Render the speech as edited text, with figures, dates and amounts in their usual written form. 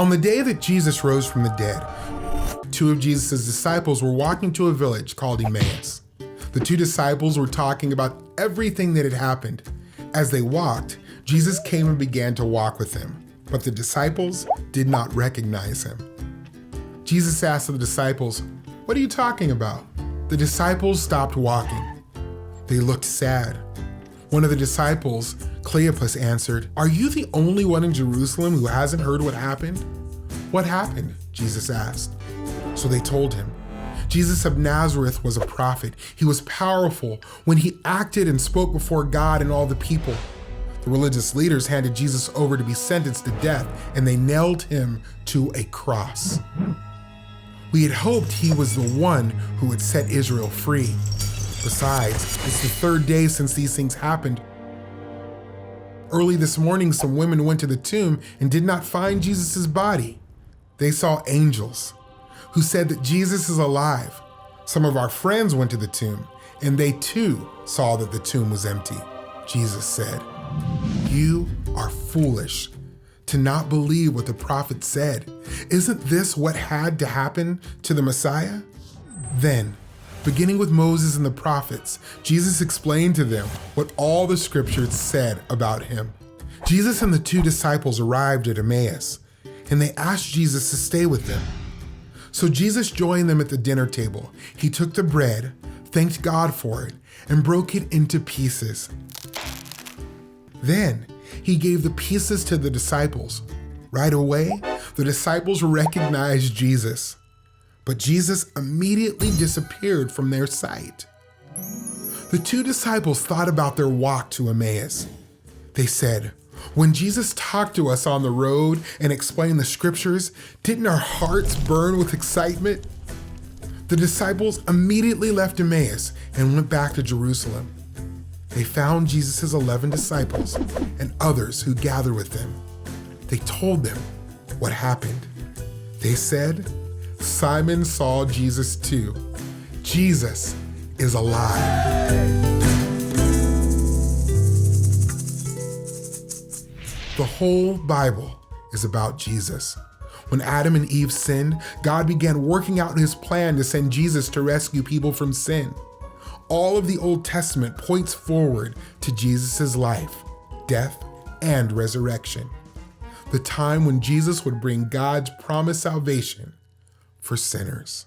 On the day that Jesus rose from the dead, two of Jesus' disciples were walking to a village called Emmaus. The two disciples were talking about everything that had happened. As they walked, Jesus came and began to walk with them, but the disciples did not recognize him. Jesus asked the disciples, "What are you talking about?" The disciples stopped walking. They looked sad. One of the disciples, Cleopas, answered, "Are you the only one in Jerusalem who hasn't heard what happened?" "What happened?" Jesus asked. So they told him. Jesus of Nazareth was a prophet. He was powerful when he acted and spoke before God and all the people. The religious leaders handed Jesus over to be sentenced to death, and they nailed him to a cross. We had hoped he was the one who would set Israel free. Besides, it's the third day since these things happened. Early this morning, some women went to the tomb and did not find Jesus' body. They saw angels who said that Jesus is alive. Some of our friends went to the tomb, and they too saw that the tomb was empty. Jesus said, "You are foolish to not believe what the prophet said. Isn't this what had to happen to the Messiah?" Then, beginning with Moses and the prophets, Jesus explained to them what all the scriptures said about him. Jesus and the two disciples arrived at Emmaus, and they asked Jesus to stay with them. So Jesus joined them at the dinner table. He took the bread, thanked God for it, and broke it into pieces. Then he gave the pieces to the disciples. Right away, the disciples recognized Jesus, but Jesus immediately disappeared from their sight. The two disciples thought about their walk to Emmaus. They said, "When Jesus talked to us on the road and explained the scriptures, didn't our hearts burn with excitement?" The disciples immediately left Emmaus and went back to Jerusalem. They found Jesus' 11 disciples and others who gathered with them. They told them what happened. They said, "Simon saw Jesus too. Jesus is alive." The whole Bible is about Jesus. When Adam and Eve sinned, God began working out his plan to send Jesus to rescue people from sin. All of the Old Testament points forward to Jesus' life, death, and resurrection. The time when Jesus would bring God's promised salvation for sinners.